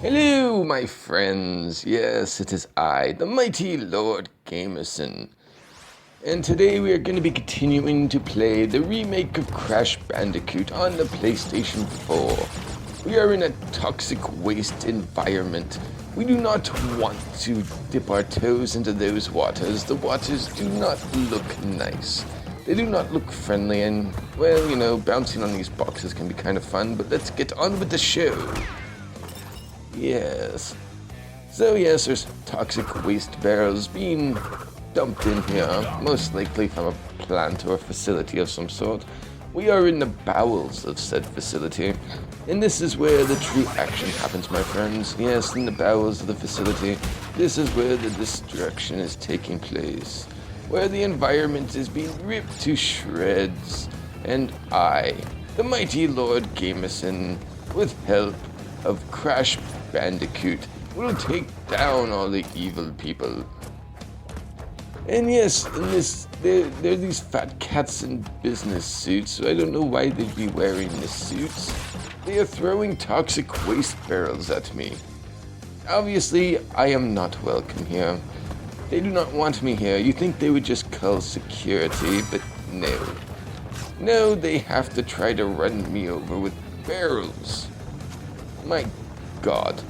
Hello, my friends. Yes, it is I, the mighty Lord Gamerson. And today we are going to be continuing to play the remake of Crash Bandicoot on the PlayStation 4. We are in a toxic waste environment. We do not want to dip our toes into those waters. The waters do not look nice. They do not look friendly and, well, you know, bouncing on these boxes can be kind of fun, but let's get on with the show. Yes. So yes, there's toxic waste barrels being dumped in here, most likely from a plant or a facility of some sort. We are in the bowels of said facility, and this is where the true action happens, my friends. Yes, in the bowels of the facility, this is where the destruction is taking place, where the environment is being ripped to shreds, and I, the mighty Lord Gamerson, with help of Crash Bandicoot, will take down all the evil people. And yes, in this, there are these fat cats in business suits, so I don't know why they'd be wearing the suits. They are throwing toxic waste barrels at me. Obviously, I am not welcome here. They do not want me here. You think they would just call security, but no. No, they have to try to run me over with barrels. My God.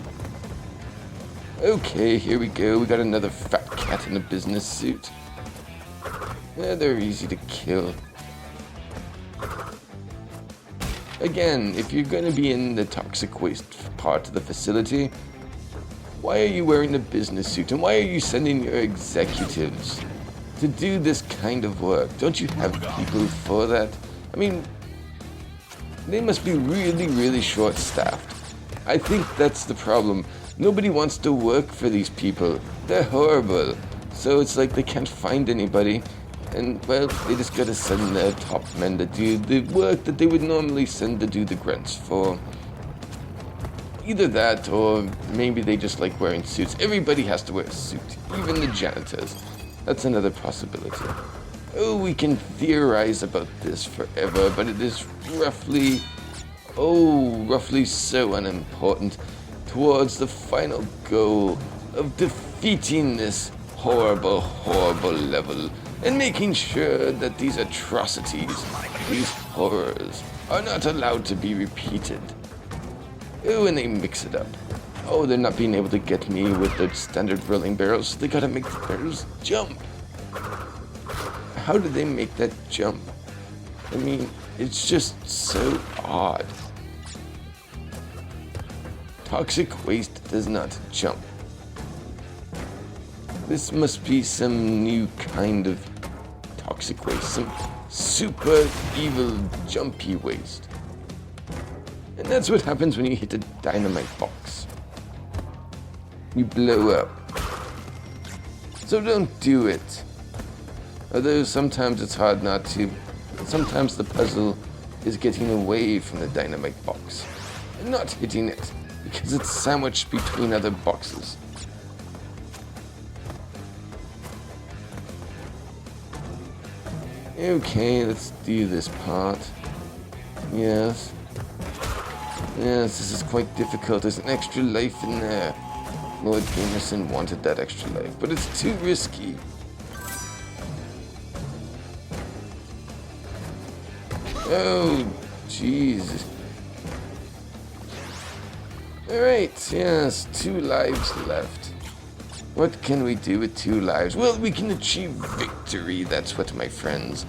Okay, here we go. We got another fat cat in a business suit. Yeah, they're easy to kill. Again, if you're going to be in the toxic waste part of the facility, why are you wearing a business suit? And why are you sending your executives to do this kind of work? Don't you have people for that? I mean, they must be really, really short-staffed. I think that's the problem. Nobody wants to work for these people. They're horrible. So it's like they can't find anybody. And, well, they just gotta send their top men to do the work that they would normally send to do the grunts for. Either that, or maybe they just like wearing suits. Everybody has to wear a suit, even the janitors. That's another possibility. Oh, we can theorize about this forever, but it is roughly so unimportant towards the final goal of defeating this horrible, horrible level and making sure that these atrocities, these horrors, are not allowed to be repeated. Oh, and they mix it up. Oh, they're not being able to get me with the standard rolling barrels. They gotta make the barrels jump. How do they make that jump? I mean, it's just so odd. Toxic waste does not jump. This must be some new kind of toxic waste, some super evil jumpy waste. And that's what happens when you hit a dynamite box. You blow up. So don't do it. Although sometimes it's hard not to. Sometimes the puzzle is getting away from the dynamite box and not hitting it because it's sandwiched between other boxes. Okay, let's do this part. Yes. Yes, this is quite difficult. There's an extra life in there. Lord Gamerson wanted that extra life, but it's too risky. Oh, jeez. Alright, yes, 2 lives left. What can we do with 2 lives? Well, we can achieve victory, that's what, my friends.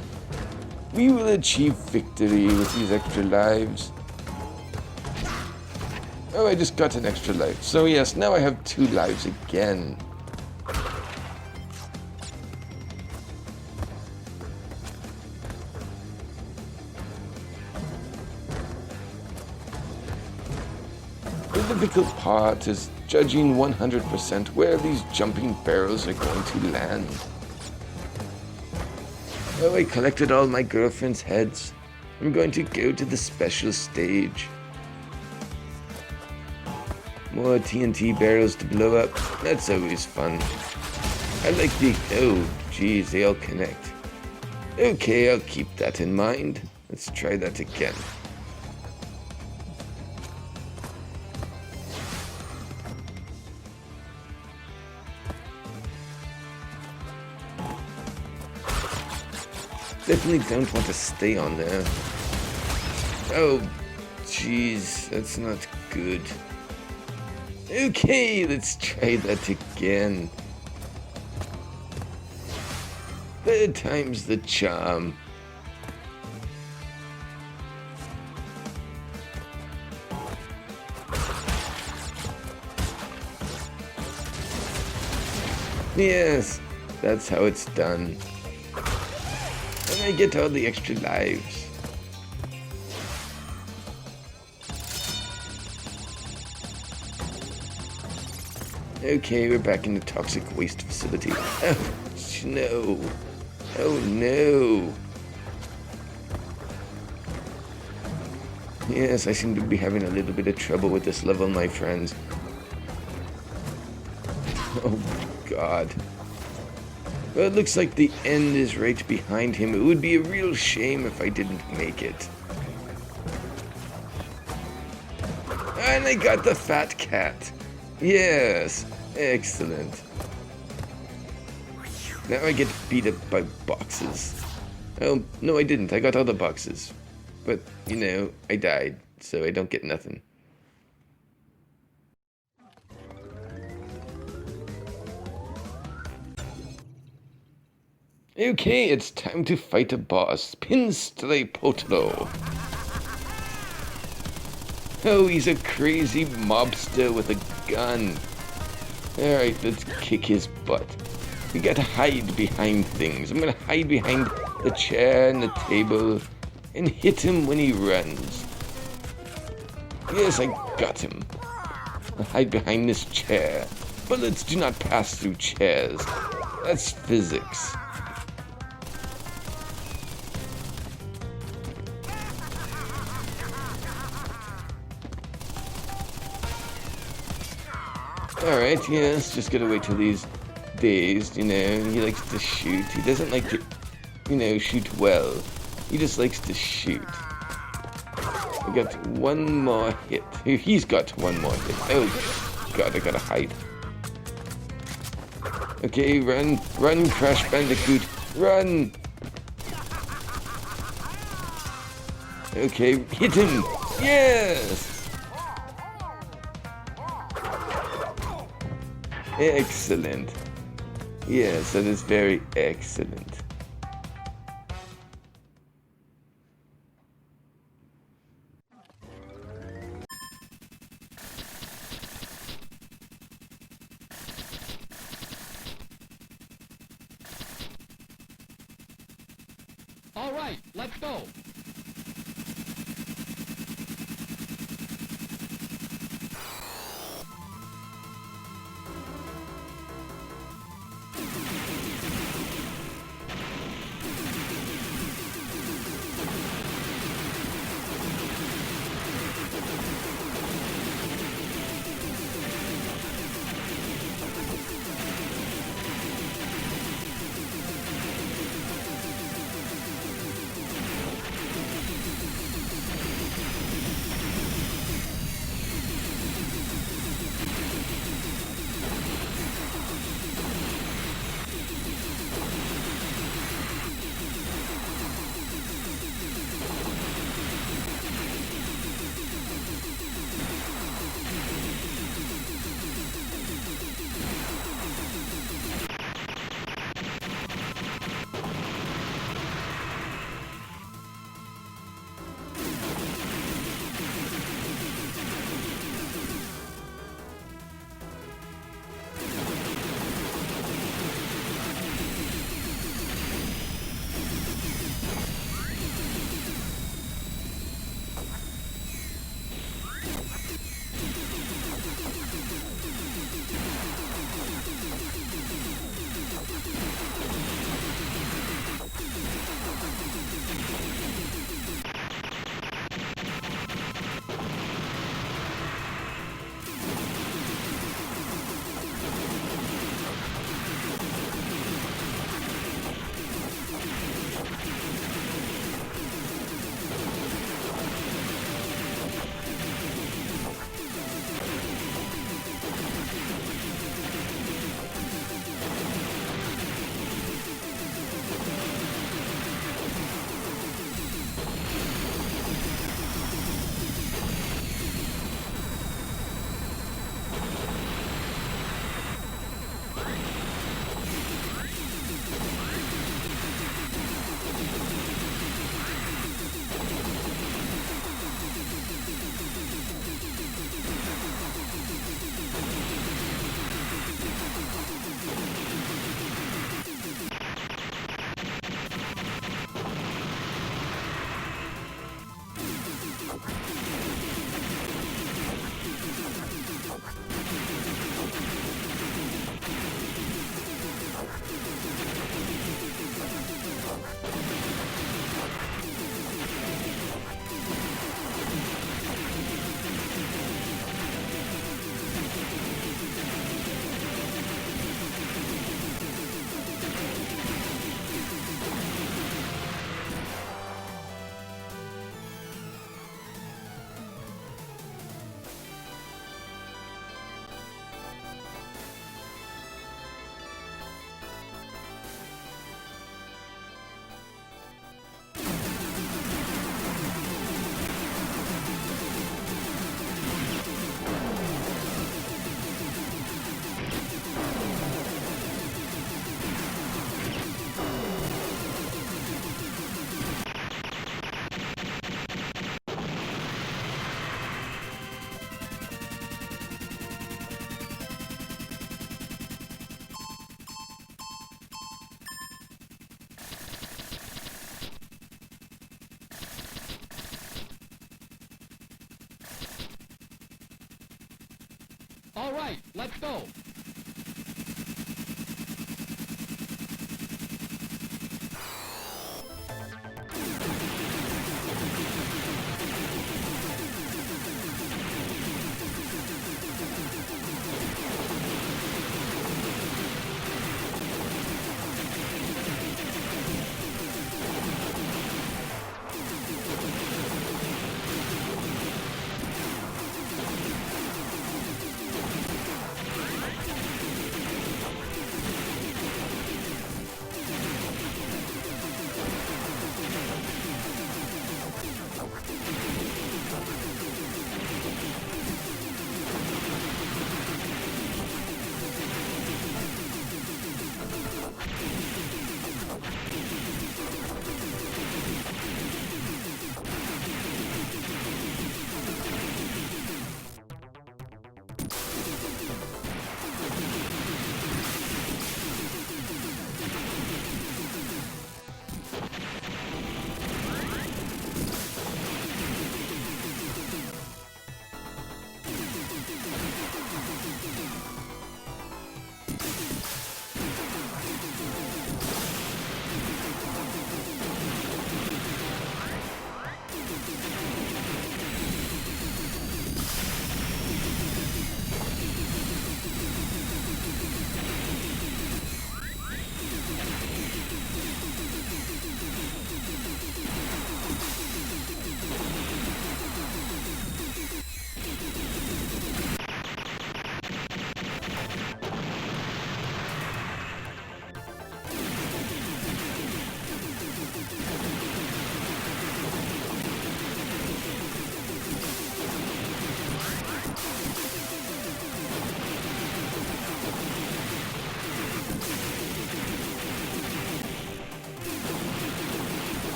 We will achieve victory with these extra lives. Oh, I just got an extra life. So yes, now I have 2 lives again. The difficult part is judging 100% where these jumping barrels are going to land. Oh, I collected all my girlfriend's heads. I'm going to go to the special stage. More TNT barrels to blow up. That's always fun. I like the... Oh, geez, they all connect. Okay, I'll keep that in mind. Let's try that again. Definitely don't want to stay on there. Oh, jeez, that's not good. Okay, let's try that again. Third time's the charm. Yes, that's how it's done. And I get all the extra lives. Okay, we're back in the toxic waste facility. Oh, no. Oh, no. Yes, I seem to be having a little bit of trouble with this level, my friends. Oh, God. Well, it looks like the end is right behind him. It would be a real shame if I didn't make it. And I got the fat cat. Yes, excellent. Now I get beat up by boxes. Oh, no I didn't. I got all the boxes. But, you know, I died, so I don't get nothing. Okay, it's time to fight a boss. Pinstray Potro. Oh, he's a crazy mobster with a gun. Alright, let's kick his butt. We gotta hide behind things. I'm gonna hide behind the chair and the table and hit him when he runs. Yes, I got him. I'll hide behind this chair. Bullets do not pass through chairs. That's physics. Alright, yes, just gotta wait till he's dazed, you know. He likes to shoot. He doesn't like to, you know, shoot well. He just likes to shoot. I got one more hit. He's got one more hit. Oh, God, I gotta hide. Okay, run, run, Crash Bandicoot, run! Okay, hit him! Yes! Excellent. Yes, that is very excellent. All right, let's go. All right, let's go.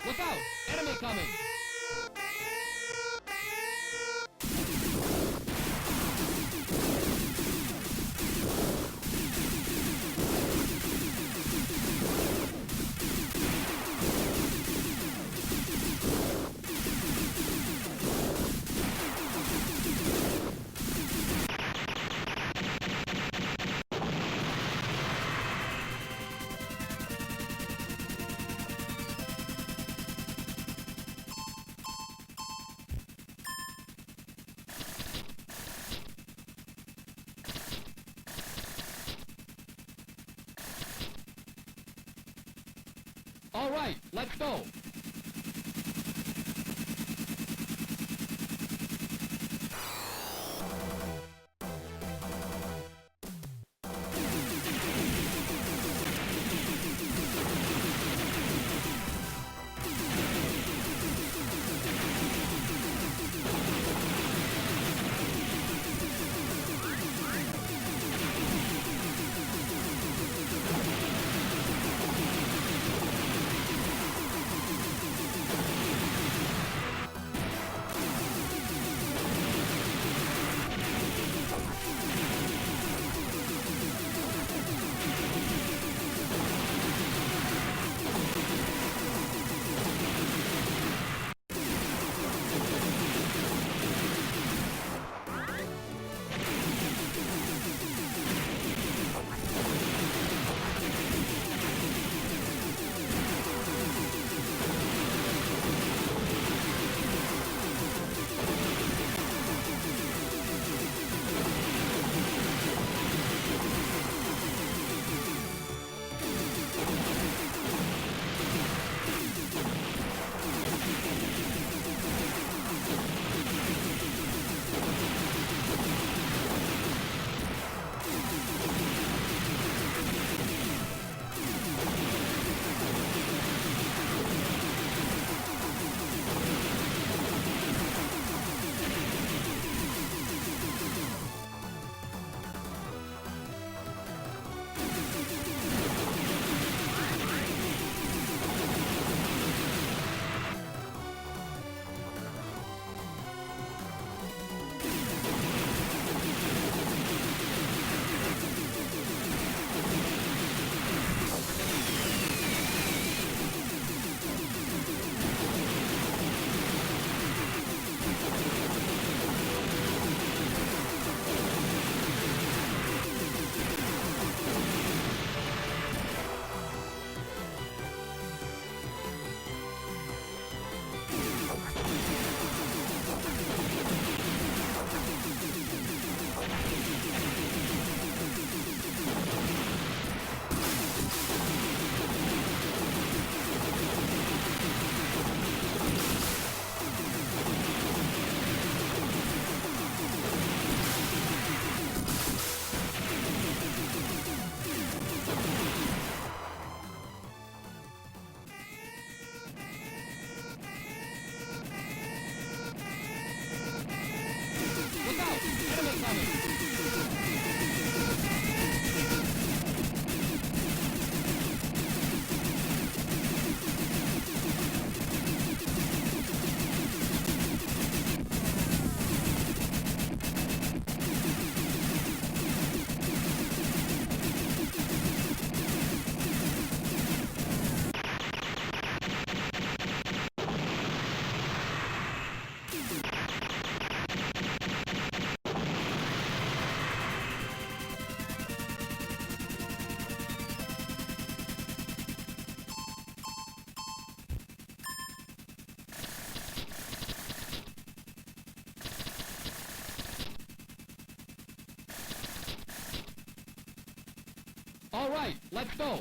Look out! Enemy coming! All right, let's go. coming. All right, let's go.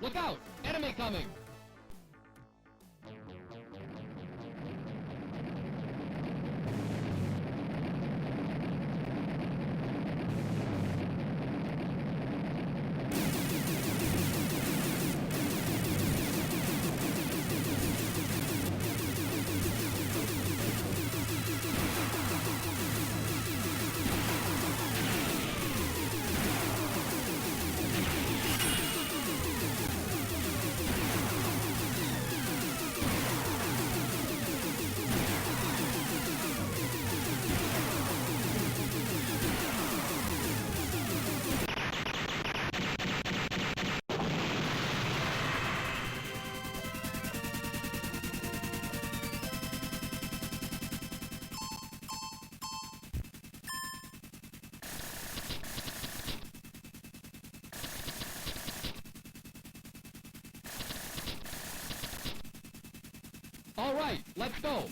Look out! Enemy coming! All right, let's go.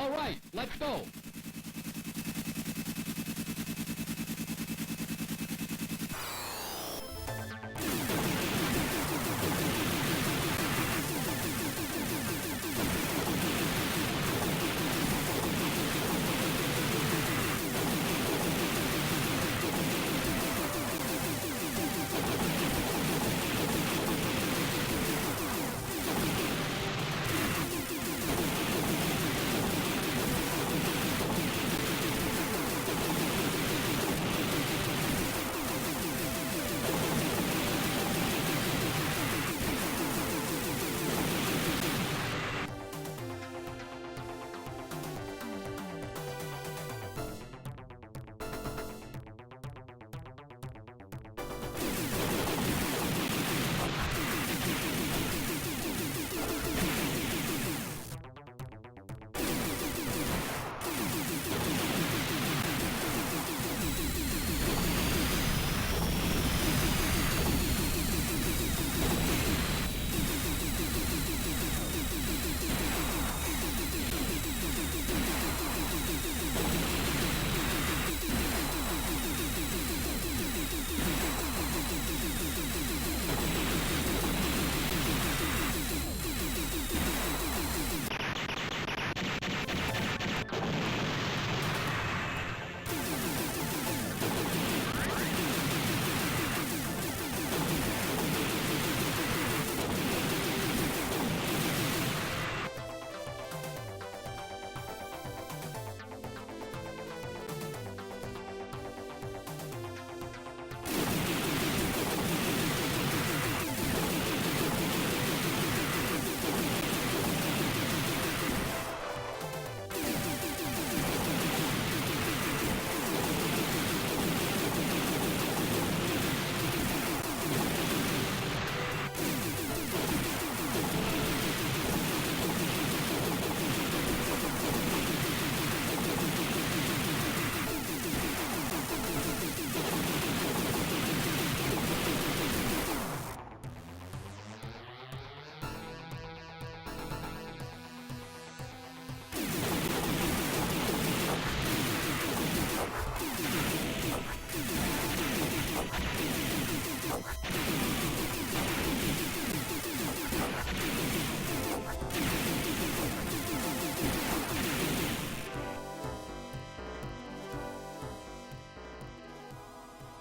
All right, let's go.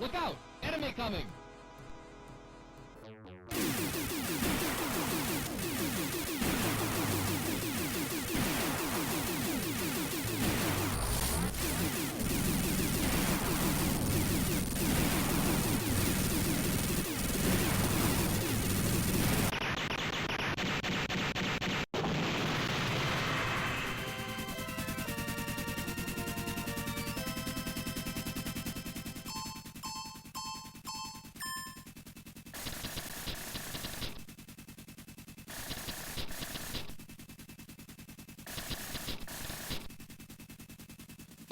Look out! Enemy coming!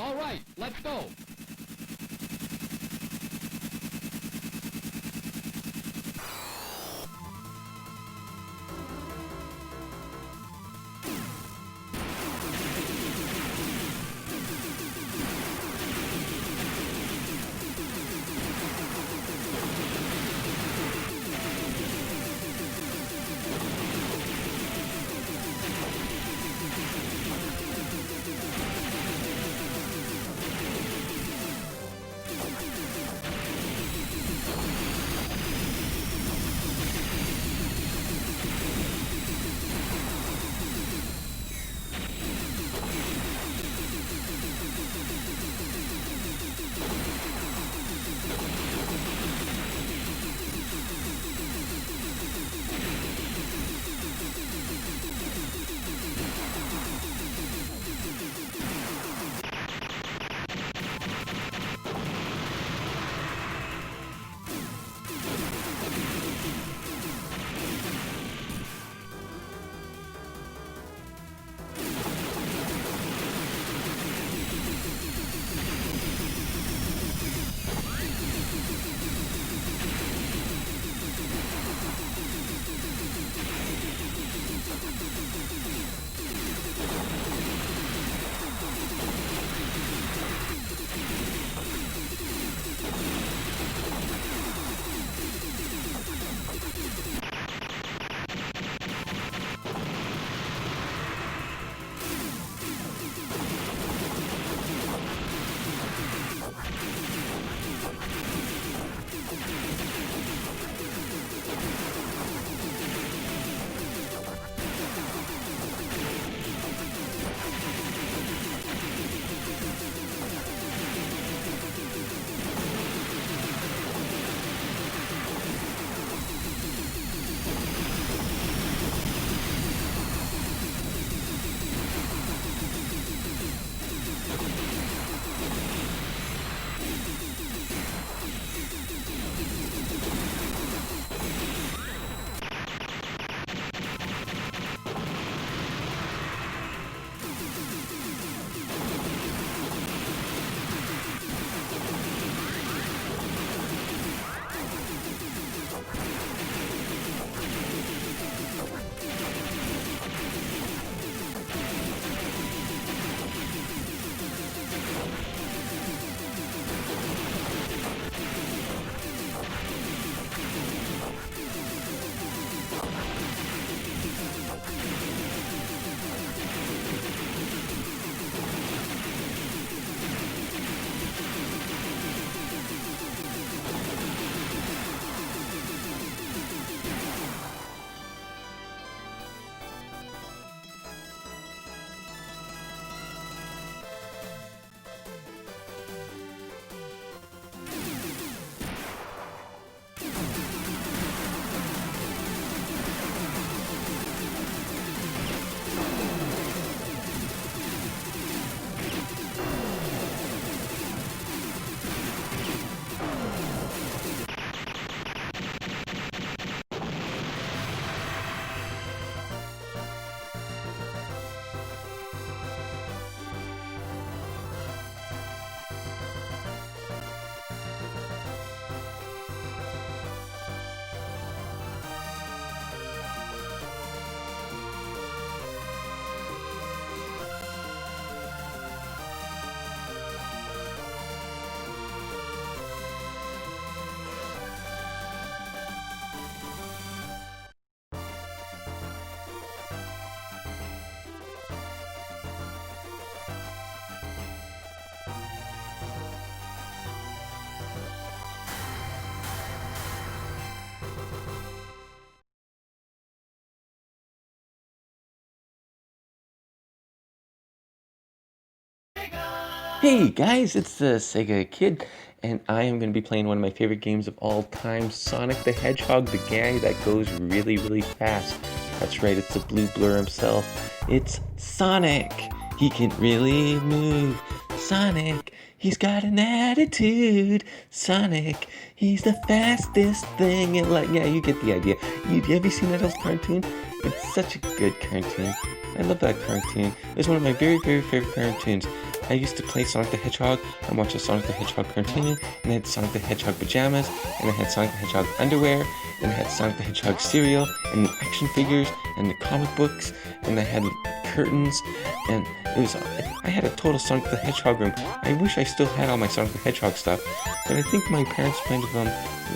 All right, let's go. Hey guys, it's the Sega Kid, and I am going to be playing one of my favorite games of all time, Sonic the Hedgehog, the guy that goes really, really fast. That's right, it's the blue blur himself. It's Sonic. He can really move. Sonic, he's got an attitude. Sonic, he's the fastest thing in life. Yeah, you get the idea. Have you seen that old cartoon? It's such a good cartoon. I love that cartoon. It's one of my very, very favorite cartoons. I used to play Sonic the Hedgehog and watch a Sonic the Hedgehog cartoon, and I had Sonic the Hedgehog pajamas, and I had Sonic the Hedgehog underwear, and I had Sonic the Hedgehog cereal, and the action figures, and the comic books, and I had curtains, and I had a total Sonic the Hedgehog room. I wish I still had all my Sonic the Hedgehog stuff, but I think my parents kind of,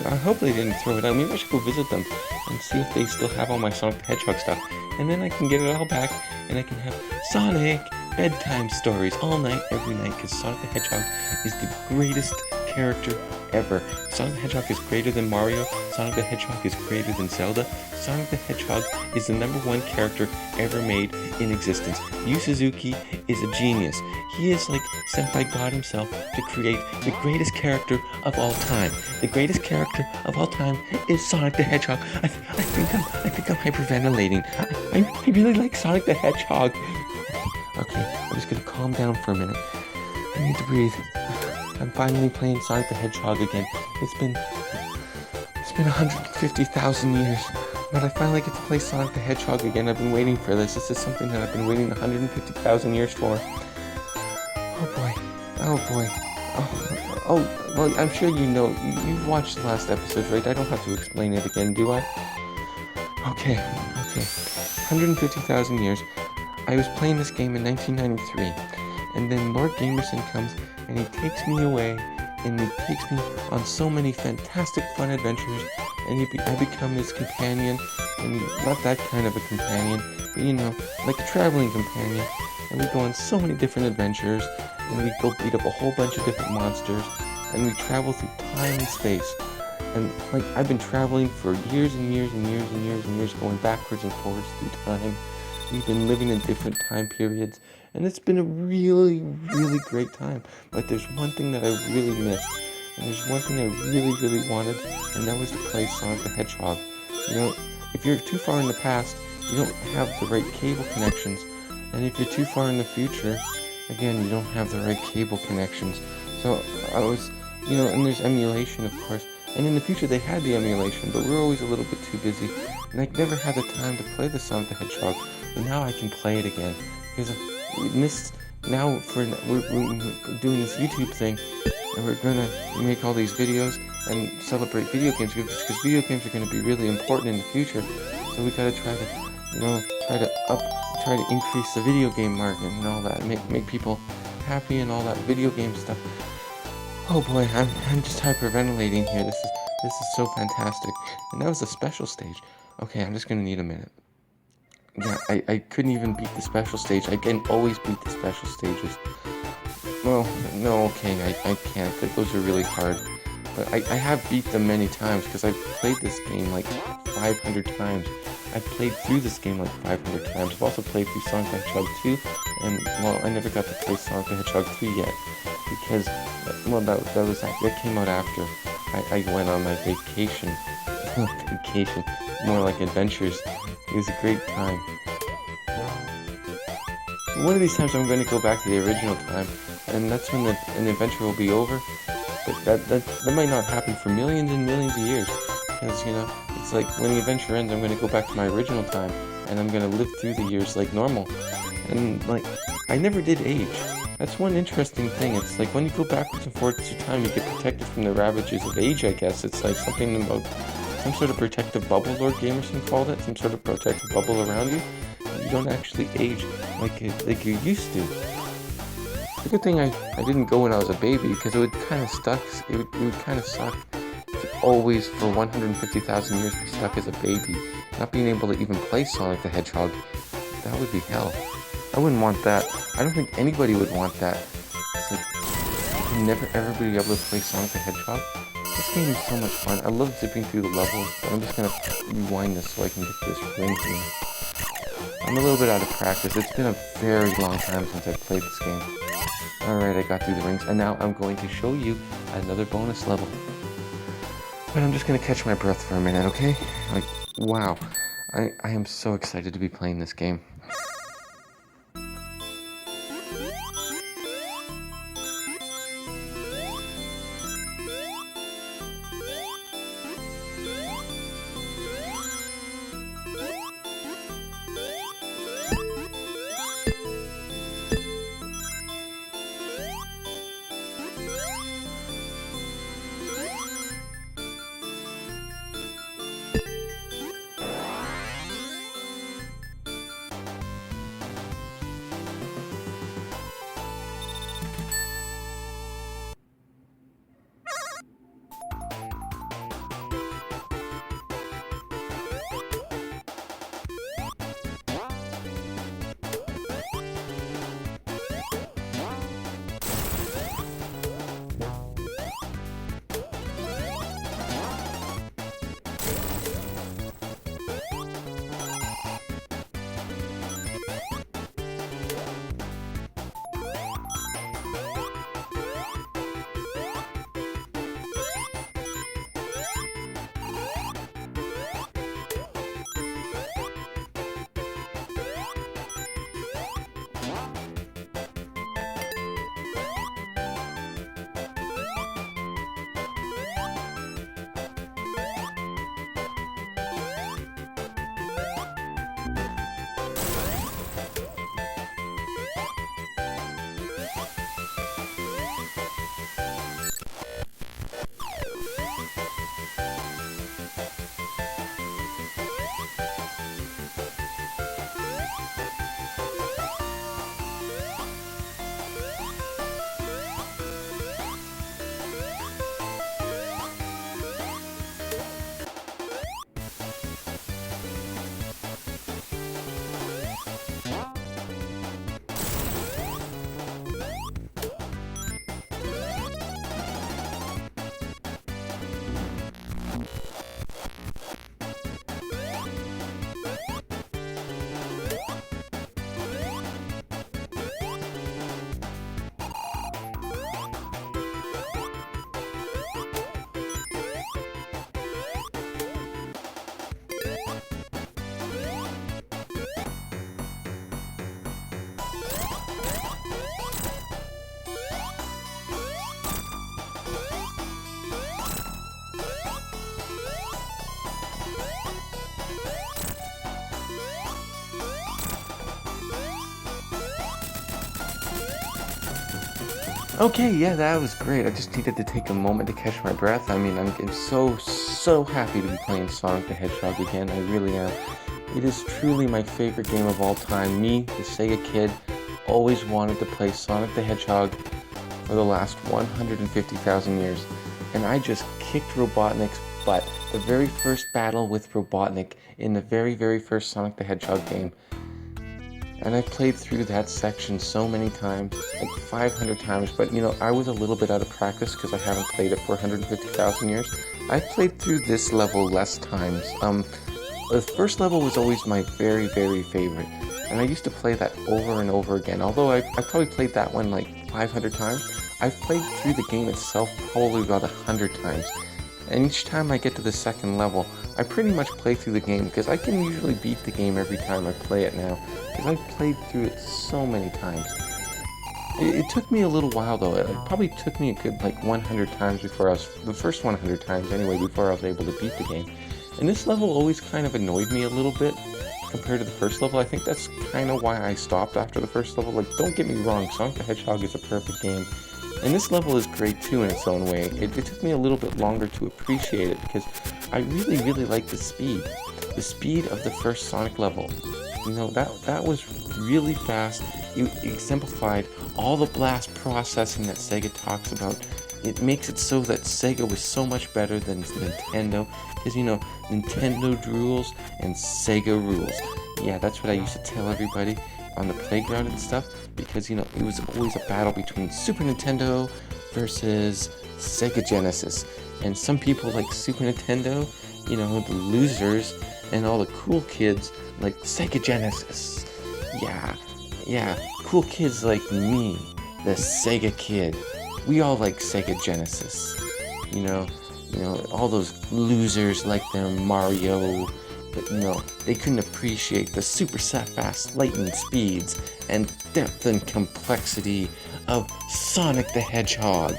I hope they didn't throw it out. Maybe I should go visit them and see if they still have all my Sonic the Hedgehog stuff, and then I can get it all back, and I can have Sonic bedtime stories all night, every night, because Sonic the Hedgehog is the greatest character ever. Sonic the Hedgehog is greater than Mario. Sonic the Hedgehog is greater than Zelda. Sonic the Hedgehog is the #1 character ever made in existence. Yu Suzuki is a genius. He is like sent by God himself to create the greatest character of all time. The greatest character of all time is Sonic the Hedgehog. I think I'm hyperventilating. I really like Sonic the Hedgehog. Okay, I'm just gonna calm down for a minute. I need to breathe. I'm finally playing Sonic the Hedgehog again. It's been 150,000 years, but I finally get to play Sonic the Hedgehog again. I've been waiting for this. This is something that I've been waiting 150,000 years for. Oh boy. Oh, well, I'm sure you know. You've watched the last episodes, right? I don't have to explain it again, do I? Okay. 150,000 years. I was playing this game in 1993, and then Lord Gamerson comes and he takes me away, and he takes me on so many fantastic fun adventures, and I become his companion, and not that kind of a companion, but like a traveling companion, and we go on so many different adventures, and we go beat up a whole bunch of different monsters, and we travel through time and space, and like I've been traveling for years and years and years and years and years, going backwards and forwards through time. We've been living in different time periods, and it's been a really, really great time. But there's one thing that I really missed, and there's one thing I really, really wanted, and that was to play Sonic the Hedgehog. If you're too far in the past, you don't have the right cable connections, and if you're too far in the future, again, you don't have the right cable connections. So I was, and there's emulation, of course. And in the future, they had the emulation, but we're always a little bit too busy, and I never had the time to play the Sonic the Hedgehog. But now I can play it again, because we missed. Now we're doing this YouTube thing, and we're gonna make all these videos and celebrate video games, because video games are gonna be really important in the future. So we gotta try to increase the video game market and all that, make people happy and all that video game stuff. Oh boy, I'm just hyperventilating here. This is so fantastic. And that was a special stage. Okay, I'm just gonna need a minute. Yeah, I couldn't even beat the special stage. I can always beat the special stages. Well, no, okay, I can't. Those are really hard. But I have beat them many times, because I've played this game like 500 times. I've played through this game like 500 times. I've also played through Sonic the Hedgehog 2, and, well, I never got to play Sonic the Hedgehog 3 yet, because, well, that came out after I went on my vacation. Vacation, more like adventures. It was a great time. One of these times I'm going to go back to the original time, and that's when an adventure will be over. But that might not happen for millions and millions of years, because, it's like when the adventure ends, I'm going to go back to my original time, and I'm going to live through the years like normal. And, like, I never did age. That's one interesting thing. It's like when you go backwards and forwards through time, you get protected from the ravages of age, I guess. It's like something about some sort of protective bubble, Lord Gamerson called it. Some sort of protective bubble around you. You don't actually age like you used to. The good thing I didn't go when I was a baby, because it would kind of suck. It would kind of suck to always, for 150,000 years, be stuck as a baby, not being able to even play Sonic the Hedgehog. That would be hell. I wouldn't want that. I don't think anybody would want that. It's like, you can never ever be able to play Sonic the Hedgehog. This game is so much fun. I love zipping through the levels, but I'm just gonna rewind this so I can get this ring here. I'm a little bit out of practice. It's been a very long time since I've played this game. Alright, I got through the rings, and now I'm going to show you another bonus level. But I'm just going to catch my breath for a minute, okay? Like, wow. I am so excited to be playing this game. Okay, yeah, that was great. I just needed to take a moment to catch my breath. I mean, I'm so happy to be playing Sonic the Hedgehog again. I really am. It is truly my favorite game of all time. Me, the Sega kid, always wanted to play Sonic the Hedgehog for the last 150,000 years. And I just kicked Robotnik's butt. The very first battle with Robotnik in the very first Sonic the Hedgehog game. And I played through that section so many times, like 500 times, but you know, I was a little bit out of practice because I haven't played it for 150,000 years. I played through this level less times. The first level was always my very favorite, and I used to play that over and over again. Although I probably played that one like 500 times, I've played through the game itself probably about 100 times. And each time I get to the second level, I pretty much play through the game because I can usually beat the game every time I play it now, because I've played through it so many times. It took me a little while though. It probably took me a good like 100 times before the first 100 times anyway, before I was able to beat the game. And this level always kind of annoyed me a little bit compared to the first level. I think that's kind of why I stopped after the first level. Like, don't get me wrong, Sonic the Hedgehog is a perfect game. And this level is great too in its own way. It took me a little bit longer to appreciate it because I really like the speed. The speed of the first Sonic level. You know, that was really fast. It exemplified all the blast processing that Sega talks about. It makes it so that Sega was so much better than Nintendo. Because, you know, Nintendo rules and Sega rules. Yeah, that's what I used to tell everybody on the playground and stuff, because you know it was always a battle between Super Nintendo versus Sega Genesis, and some people like Super Nintendo, you know, the losers, and all the cool kids like Sega Genesis. Yeah, cool kids like me the Sega kid. We all like Sega Genesis. You know, all those losers like their Mario, but they couldn't appreciate the super fast lightning speeds and depth and complexity of Sonic the Hedgehog.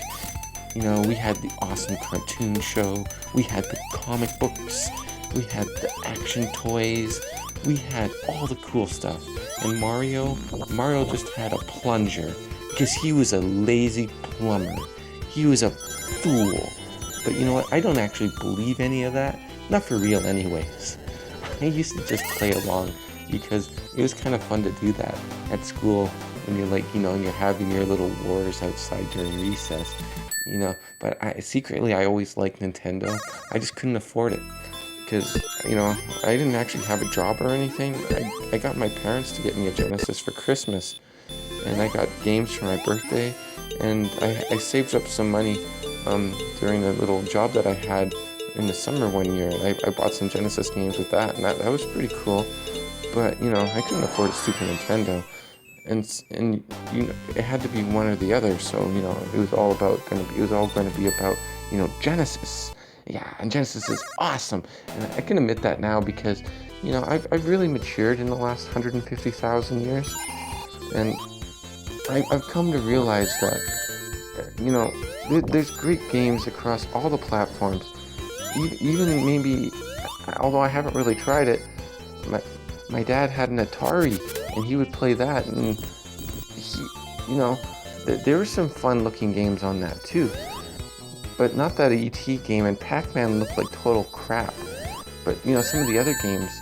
We had the awesome cartoon show, we had the comic books, we had the action toys, we had all the cool stuff. And Mario just had a plunger, because he was a lazy plumber. He was a fool. But you know what? I don't actually believe any of that. Not for real anyways. I used to just play along because it was kind of fun to do that at school when you're like, you're having your little wars outside during recess. But secretly I always liked Nintendo. I just couldn't afford it because, I didn't actually have a job or anything. I got my parents to get me a Genesis for Christmas, and I got games for my birthday, and I saved up some money during the little job that I had in the summer one year. I bought some Genesis games with that, and that was pretty cool. But I couldn't afford a Super Nintendo, and it had to be one or the other. So it was all going to be about Genesis. Yeah, and Genesis is awesome, and I can admit that now because I've really matured in the last 150,000 years, and I've come to realize that there's great games across all the platforms. Even maybe, although I haven't really tried it, my dad had an Atari, and he would play that, and there were some fun-looking games on that too. But not that E.T. game, and Pac-Man looked like total crap. But some of the other games,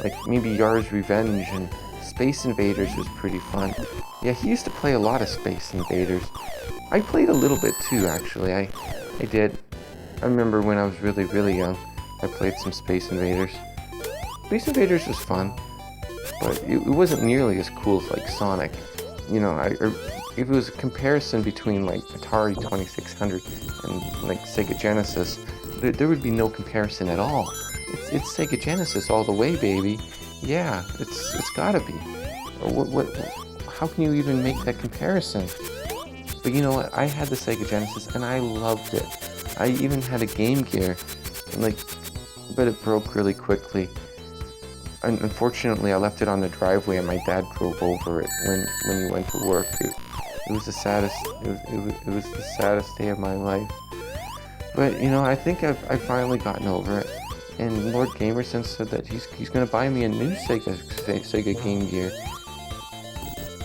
like maybe Yar's Revenge and Space Invaders was pretty fun. Yeah, he used to play a lot of Space Invaders. I played a little bit too, actually. I did. I remember when I was really, really young, I played some Space Invaders. Space Invaders was fun, but it wasn't nearly as cool as like Sonic. If it was a comparison between like Atari 2600 and like Sega Genesis, there would be no comparison at all. It's Sega Genesis all the way, baby. Yeah, it's gotta be. How can you even make that comparison? But you know what? I had the Sega Genesis and I loved it. I even had a Game Gear, but it broke really quickly. Unfortunately, I left it on the driveway and my dad drove over it when he went to work. It was the saddest. It was the saddest day of my life. But I think I've finally gotten over it. And Lord Gamerson said that he's gonna buy me a new Sega Game Gear,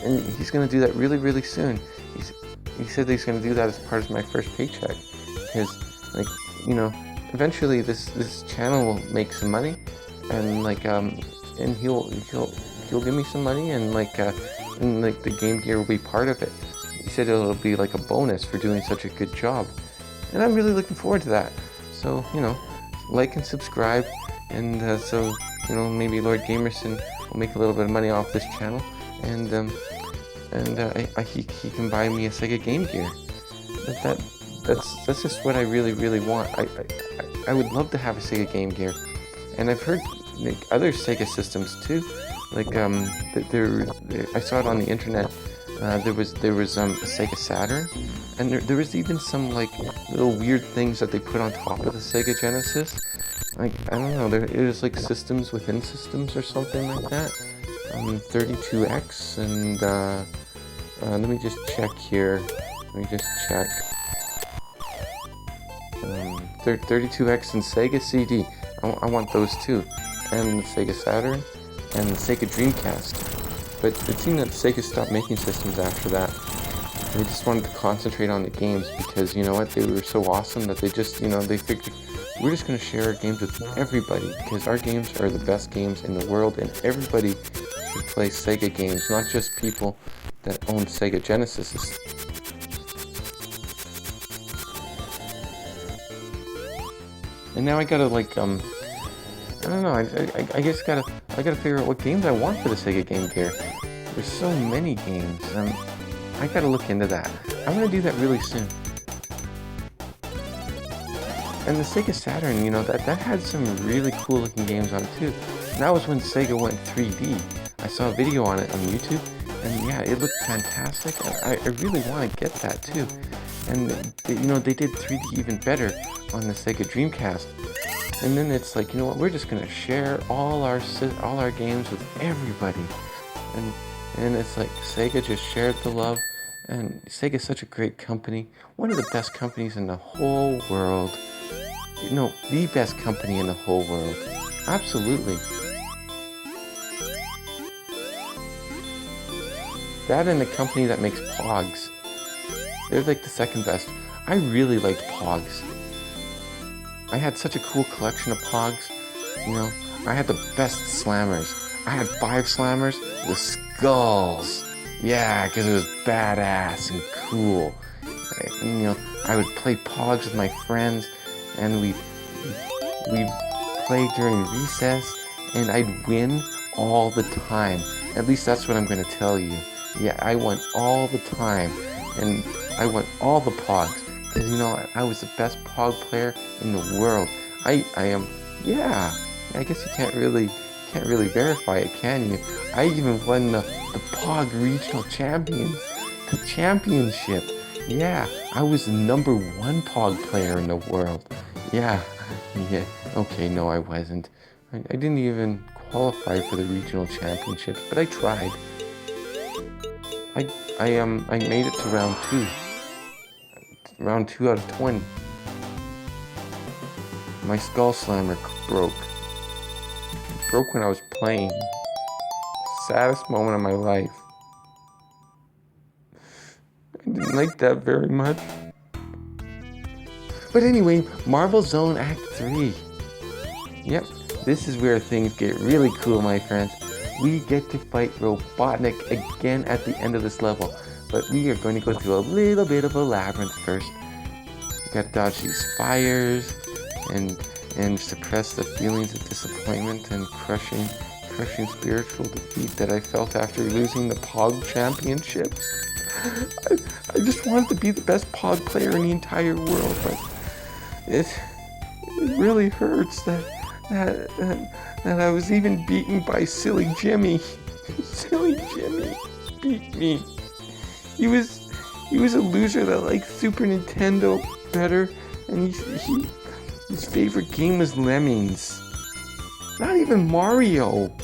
and he's gonna do that really, really soon. He said that he's gonna do that as part of my first paycheck, because eventually this channel will make some money, and and he'll give me some money, and the Game Gear will be part of it. He said it'll be like a bonus for doing such a good job, and I'm really looking forward to that. So like and subscribe, and so maybe Lord Gamerson will make a little bit of money off this channel, and he can buy me a Sega Game Gear. That's just what I really, really want. I would love to have a Sega Game Gear, and I've heard other Sega systems too. I saw it on the internet. There was a Sega Saturn, and there was even some little weird things that they put on top of the Sega Genesis. I don't know. It was like systems within systems or something like that. 32X and let me just check here. 32X and Sega CD. I want those too, and the Sega Saturn and the Sega Dreamcast. But it seemed that Sega stopped making systems after that. They just wanted to concentrate on the games because, they were so awesome that they just, they figured we're just going to share our games with everybody because our games are the best games in the world and everybody should play Sega games, not just people that own Sega Genesises. And now I gotta I don't know, I guess I gotta figure out what games I want for the Sega Game Gear. There's so many games, I gotta look into that. I'm gonna do that really soon. And the Sega Saturn, that had some really cool looking games on it too. And that was when Sega went 3D. I saw a video on it on YouTube, And yeah, it looked fantastic. I really want to get that too. And they did 3D even better on the Sega Dreamcast. And then it's like, you know what? We're just gonna share all our games with everybody. And it's like Sega just shared the love. And Sega's such a great company, one of the best companies in the whole world. The best company in the whole world. Absolutely. That and the company that makes Pogs. They're like the second best. I really liked Pogs. I had such a cool collection of Pogs. I had the best slammers. I had 5 slammers with skulls. Yeah, because it was badass and cool. And, I would play Pogs with my friends, and we'd play during recess, and I'd win all the time. At least that's what I'm going to tell you. Yeah, I won all the time, and I won all the Pogs, because, I was the best Pog player in the world. I am, yeah, I guess you can't really verify it, can you? I even won the Pog Regional the championship. Yeah, I was the #1 Pog player in the world. Yeah, okay, no, I wasn't. I didn't even qualify for the regional championships, but I tried. I made it to round 2. Round 2 out of 20. My Skull Slammer broke. It broke when I was playing. Saddest moment of my life. I didn't like that very much. But anyway, Marvel Zone Act 3. Yep, this is where things get really cool, my friends. We get to fight Robotnik again at the end of this level. But we are going to go through a little bit of a labyrinth first. We got to dodge these fires and suppress the feelings of disappointment and crushing spiritual defeat that I felt after losing the Pog Championships. I just wanted to be the best Pog player in the entire world, but it really hurts that I was even beaten by Silly Jimmy. Silly Jimmy beat me. He was a loser that liked Super Nintendo better, and his favorite game was Lemmings. Not even Mario.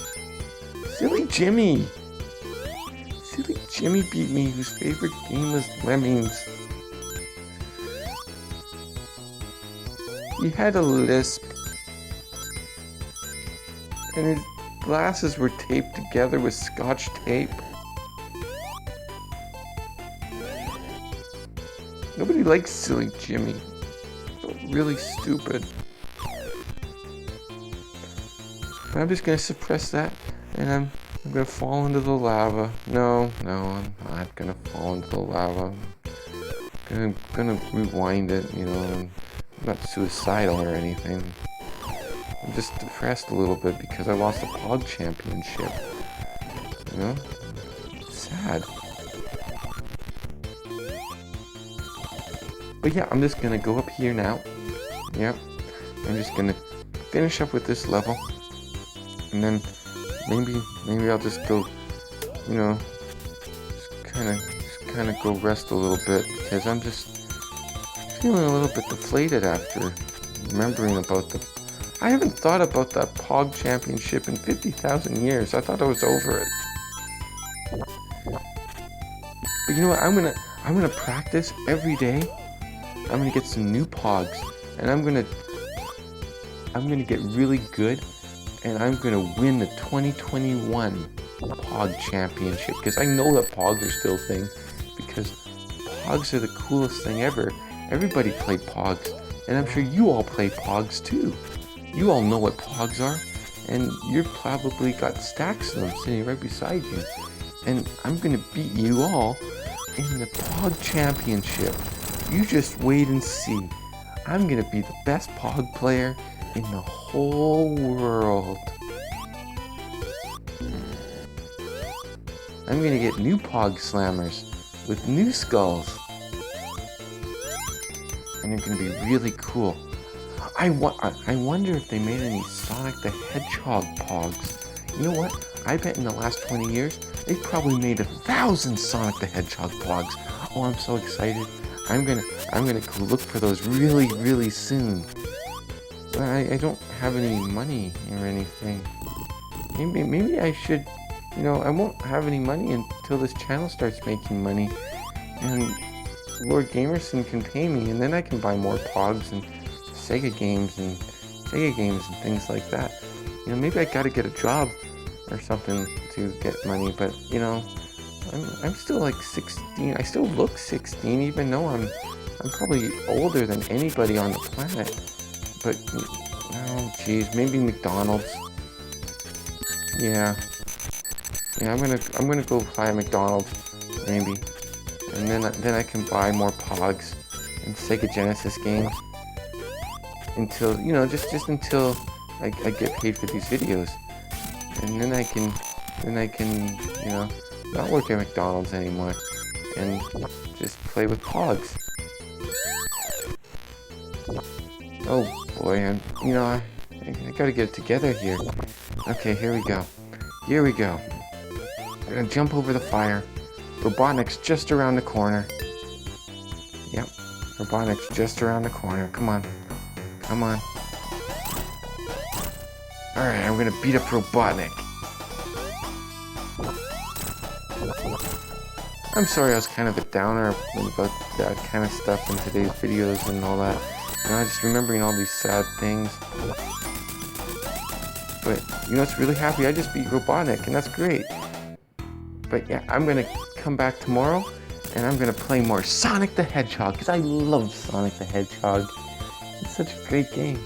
Silly Jimmy. Silly Jimmy beat me, whose favorite game was Lemmings. He had a lisp, and his glasses were taped together with Scotch tape. Nobody likes Silly Jimmy. Felt really stupid. But I'm just gonna suppress that, and I'm gonna fall into the lava. No, I'm not gonna fall into the lava. I'm gonna rewind it, I'm not suicidal or anything. I'm just depressed a little bit because I lost the Pog Championship. It's sad. But yeah, I'm just gonna go up here now. Yep. I'm just gonna finish up with this level. And then maybe I'll just go, just kind of go rest a little bit, because I'm just feeling a little bit deflated after remembering about I haven't thought about that Pog Championship in 50,000 years. I thought I was over it. But you know what? I'm gonna practice every day. I'm gonna get some new Pogs, and I'm gonna get really good. And I'm going to win the 2021 Pog Championship, because I know that Pogs are still a thing, because Pogs are the coolest thing ever. Everybody played Pogs, and I'm sure you all play Pogs too. You all know what Pogs are, and you've probably got stacks of them sitting right beside you. And I'm going to beat you all in the Pog Championship. You just wait and see. I'm going to be the best Pog player in the whole world. I'm gonna get new Pog Slammers with new skulls, and they're gonna be really cool. I wonder if they made any Sonic the Hedgehog Pogs. You know what? I bet in the last 20 years They probably made 1,000 Sonic the Hedgehog pogs. Oh, I'm so excited. I'm gonna go look for those really, really soon. But I don't have any money or anything. Maybe I should, I won't have any money until this channel starts making money. And Lord Gamerson can pay me, and then I can buy more pogs and Sega games and things like that. Maybe I gotta get a job or something to get money, but I'm still like 16. I still look 16, even though I'm probably older than anybody on the planet. But oh geez, maybe McDonald's. Yeah, I'm gonna go apply at McDonald's, maybe, and then I can buy more Pogs and Sega Genesis games until just until I get paid for these videos, and then I can not work at McDonald's anymore and just play with Pogs. Oh boy, I gotta get it together here. Okay, here we go. I'm gonna jump over the fire. Robotnik's just around the corner. Yep, Robotnik's just around the corner. Come on. Alright, I'm gonna beat up Robotnik. I'm sorry I was kind of a downer about that kind of stuff in today's videos and all that. Just remembering all these sad things. But, it's really happy I just beat Robotnik, and that's great. But yeah, I'm gonna come back tomorrow, and I'm gonna play more Sonic the Hedgehog, because I love Sonic the Hedgehog. It's such a great game.